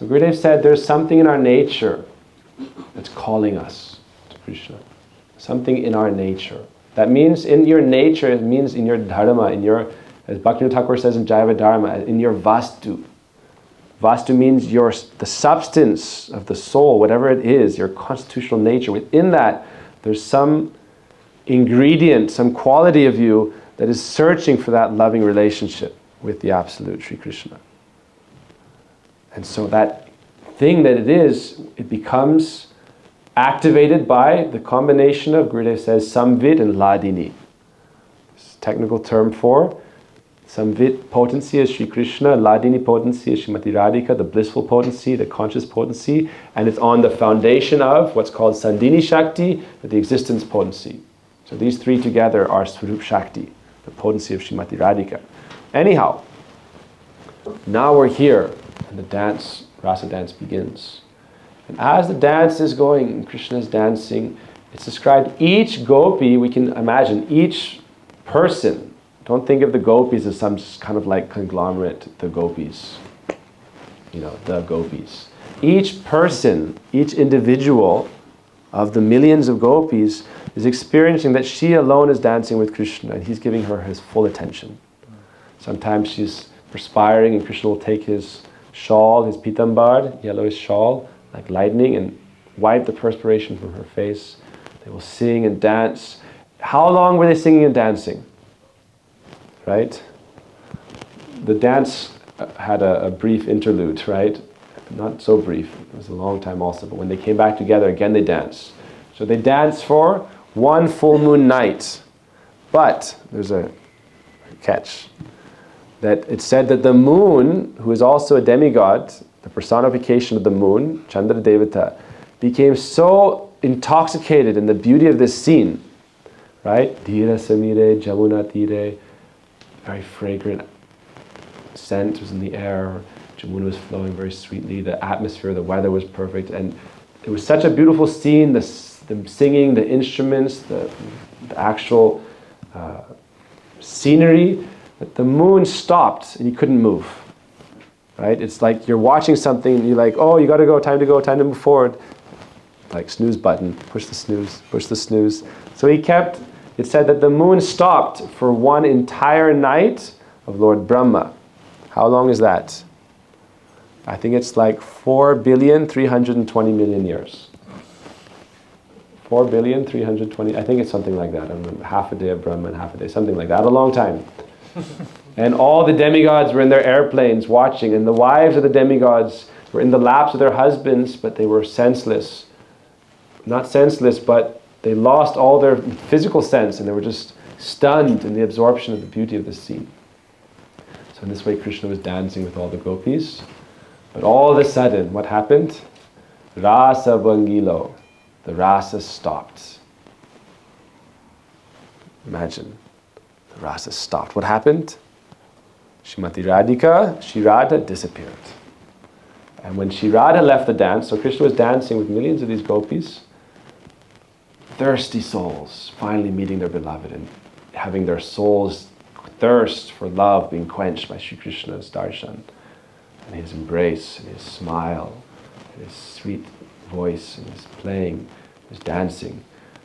So Gurudev said there's something in our nature that's calling us to Krishna. Something in our nature. That means in your nature, it means in your dharma, in your, as Bhaktivinoda Thakur says in Jaiva Dharma, in your vastu. Vastu means the substance of the soul, whatever it is, your constitutional nature. Within that, there's some ingredient, some quality of you that is searching for that loving relationship with the absolute Sri Krishna. And so that thing that it is, it becomes activated by the combination of, Gurudev says, samvit and ladini. It's a technical term for samvit potency is Sri Krishna, ladini potency is Srimati Radhika, the blissful potency, the conscious potency, and it's on the foundation of what's called Sandhini Shakti, the existence potency. So these three together are Swarup Shakti, the potency of Srimati Radhika. Anyhow, now we're here, and the dance, rasa dance begins. And as the dance is going, Krishna is dancing, it's described each gopi, we can imagine, each person, don't think of the gopis as some kind of like conglomerate, the gopis. The gopis. Each person, each individual of the millions of gopis is experiencing that she alone is dancing with Krishna and he's giving her his full attention. Sometimes she's perspiring and Krishna will take his shawl, his pitambar, yellowish shawl, like lightning, and wipe the perspiration from her face. They will sing and dance. How long were they singing and dancing? Right? The dance had a brief interlude, right? Not so brief. It was a long time also. But when they came back together, again they danced. So they danced for one full moon night. But there's a catch. That it said that the moon, who is also a demigod, the personification of the moon, Chandra Devata, became so intoxicated in the beauty of this scene, right? Dhira Samire, Jamuna Tire, very fragrant scent was in the air, Jamuna was flowing very sweetly, the atmosphere, the weather was perfect, and it was such a beautiful scene, the singing, the instruments, the actual scenery, that the moon stopped and you couldn't move. Right? It's like you're watching something and you're like, oh, you gotta go, time to move forward. Like snooze button, push the snooze, push the snooze. So it said that the moon stopped for one entire night of Lord Brahma. How long is that? I think it's like 4,320,000,000 years. 4,320,000,000, I think it's something like that. I don't remember, half a day of Brahma and half a day, something like that, a long time. And all the demigods were in their airplanes watching, and the wives of the demigods were in the laps of their husbands, but they were senseless. Not senseless, but they lost all their physical sense, and they were just stunned in the absorption of the beauty of the scene. So in this way, Krishna was dancing with all the gopis. But all of a sudden, what happened? Rasa Bangilo. The rasa stopped. Imagine. The rasa stopped. What happened? Srimati Radhika, Shri Radha disappeared. And when Shri Radha left the dance, so Krishna was dancing with millions of these gopis, thirsty souls finally meeting their beloved and having their souls thirst for love being quenched by Shri Krishna's darshan, and his embrace, and his smile, and his sweet voice, and his playing, his dancing.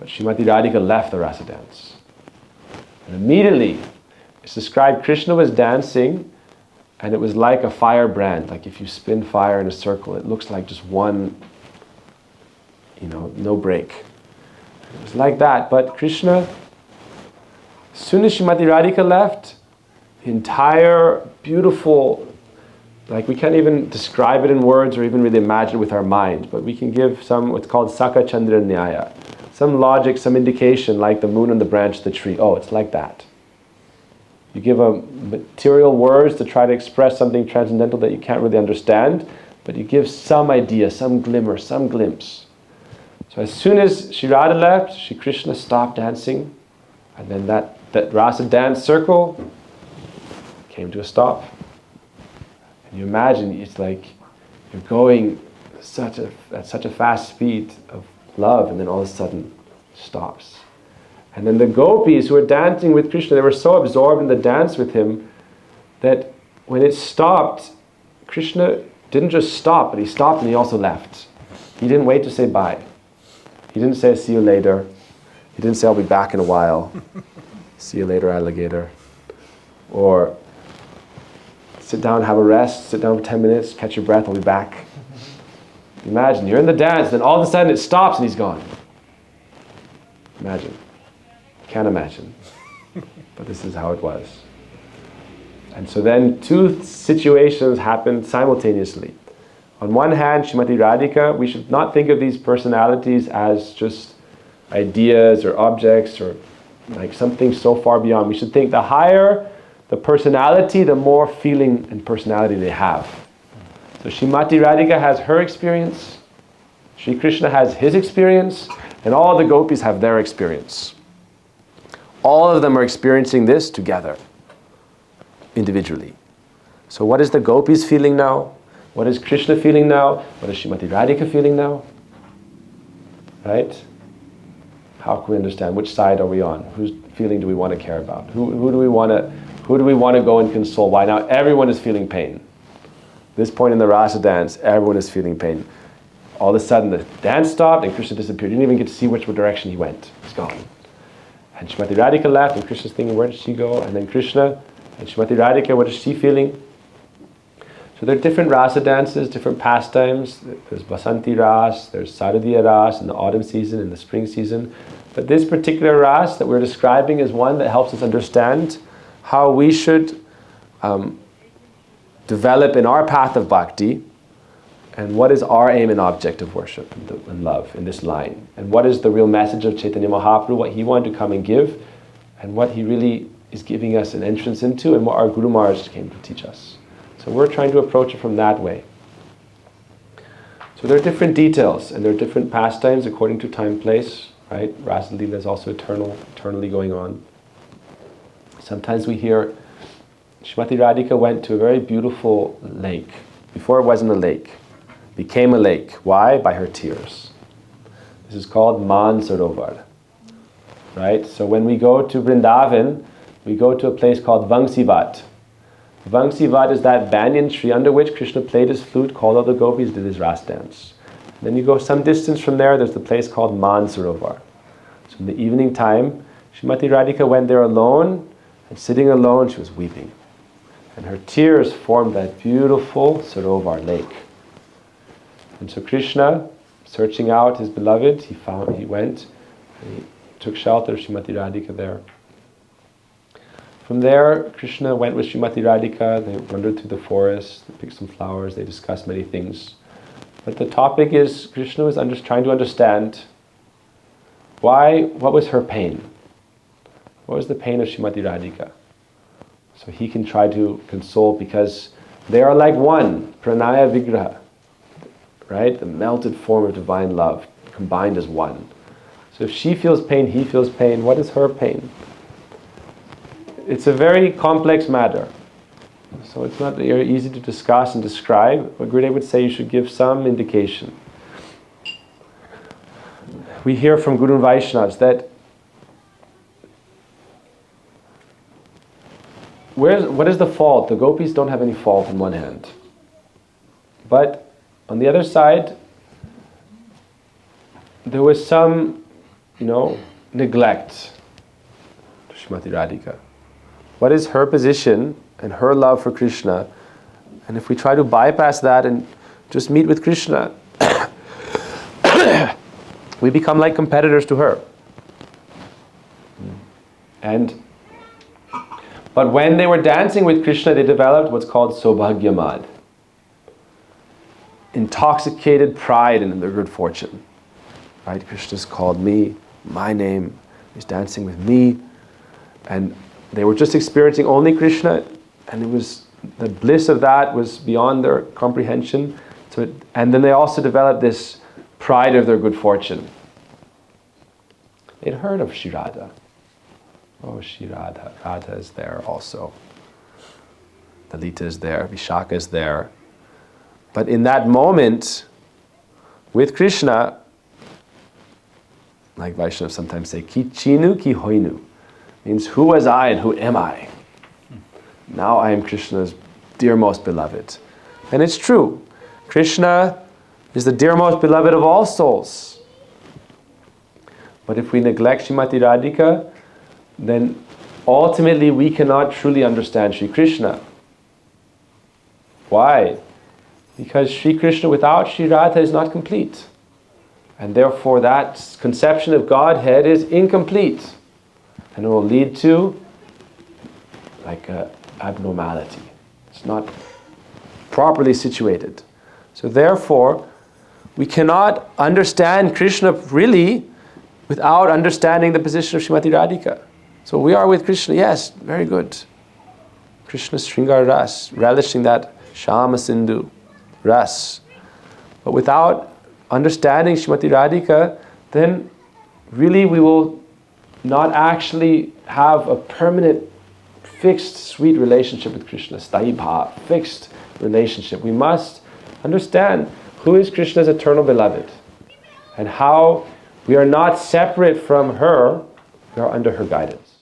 But Srimati Radhika left the rasa dance. And immediately, it's described Krishna was dancing and it was like a firebrand. Like if you spin fire in a circle, it looks like just one, no break. It was like that. But Krishna, as soon as Srimati Radhika left, the entire beautiful, like we can't even describe it in words or even really imagine it with our mind, but we can give some, what's called Saka Chandra Nyaya. Some logic, some indication, like the moon on the branch of the tree. Oh, it's like that. You give a material words to try to express something transcendental that you can't really understand, but you give some idea, some glimmer, some glimpse. So as soon as Shri Radha left, Shri Krishna stopped dancing, and then that rasa dance circle came to a stop. And you imagine it's like you're going at such a fast speed of love, and then all of a sudden stops. And then the gopis who were dancing with Krishna, they were so absorbed in the dance with him that when it stopped, Krishna didn't just stop, but he stopped and he also left. He didn't wait to say bye. He didn't say, see you later. He didn't say, I'll be back in a while. See you later, alligator. Or sit down, have a rest, sit down for 10 minutes, catch your breath, I'll be back. Imagine, you're in the dance, then all of a sudden it stops and he's gone. Imagine. Can't imagine. But this is how it was. And so then two situations happened simultaneously. On one hand, Srimati Radhika, we should not think of these personalities as just ideas or objects or like something so far beyond. We should think the higher the personality, the more feeling and personality they have. So Srimati Radhika has her experience, Sri Krishna has his experience, and all the gopis have their experience. All of them are experiencing this together, individually. So what is the gopis feeling now? What is Krishna feeling now? What is Srimati Radhika feeling now? Right? How can we understand? Which side are we on? Whose feeling do we want to care about? Who do we want to go and console? Why now everyone is feeling pain. This point in the rasa dance, everyone is feeling pain. All of a sudden the dance stopped and Krishna disappeared. You didn't even get to see which direction he went. He's gone. And Srimati Radhika left and Krishna's thinking, where did she go? And then Krishna and Srimati Radhika, what is she feeling? So there are different rasa dances, different pastimes. There's Basanti Ras, there's Saradiya Ras in the autumn season, in the spring season. But this particular Ras that we're describing is one that helps us understand how we should develop in our path of bhakti, and what is our aim and object of worship and love in this line, and what is the real message of Chaitanya Mahaprabhu, what he wanted to come and give, and what he really is giving us an entrance into, and what our Guru Maharaj came to teach us. So we're trying to approach it from that way. So there are different details, and there are different pastimes according to time, place, right? Rasa Leela is also eternally going on. Sometimes we hear Srimati Radhika went to a very beautiful lake. Before it wasn't a lake. Became a lake. Why? By her tears. This is called Man Sarovar. Right? So when we go to Vrindavan, we go to a place called Vangsivat. Vangsivat is that banyan tree under which Krishna played his flute, called all the gopis, did his ras dance. Then you go some distance from there, there's the place called Man Sarovar. So in the evening time, Srimati Radhika went there alone, and sitting alone, she was weeping. And her tears formed that beautiful Sarovar lake. And so Krishna, searching out his beloved, he went, and he took shelter of Srimati Radhika there. From there, Krishna went with Srimati Radhika, they wandered through the forest, they picked some flowers, they discussed many things. But the topic is, Krishna was trying to understand what was her pain? What was the pain of Srimati Radhika? So he can try to console, because they are like one, pranaya vigraha, right? The melted form of divine love, combined as one. So if she feels pain, he feels pain, what is her pain? It's a very complex matter. So it's not very easy to discuss and describe, but Gurudev would say you should give some indication. We hear from Guru and Vaishnavas that what is the fault? The gopis don't have any fault on one hand. But on the other side, there was some, neglect to Srimati Radhika. What is her position and her love for Krishna? And if we try to bypass that and just meet with Krishna, we become like competitors to her. But when they were dancing with Krishna, they developed what's called Sobhagyamad. Intoxicated pride in their good fortune. Right? Krishna's called me, my name, he's dancing with me. And they were just experiencing only Krishna, and the bliss of that was beyond their comprehension. And then they also developed this pride of their good fortune. They'd heard of Shri Radha. Oh, Shri Radha. Radha is there also. Lalita is there. Vishaka is there. But in that moment, with Krishna, like Vaishnavas sometimes say, ki chinu ki hoinu, means who was I and who am I? Now I am Krishna's dear most beloved. And it's true. Krishna is the dearmost beloved of all souls. But if we neglect Srimati Radhika, then ultimately we cannot truly understand Sri Krishna. Why? Because Sri Krishna without Sri Radha is not complete. And therefore that conception of Godhead is incomplete. And it will lead to like an abnormality. It's not properly situated. So therefore, we cannot understand Krishna really without understanding the position of Srimati Radhika. So we are with Krishna, yes, very good. Krishna's Sringar Ras, relishing that Shama Sindhu Ras. But without understanding Srimati Radhika, then really we will not actually have a permanent, fixed, sweet relationship with Krishna, Sthayi Bhav, fixed relationship. We must understand who is Krishna's eternal beloved and how we are not separate from her, we are under her guidance.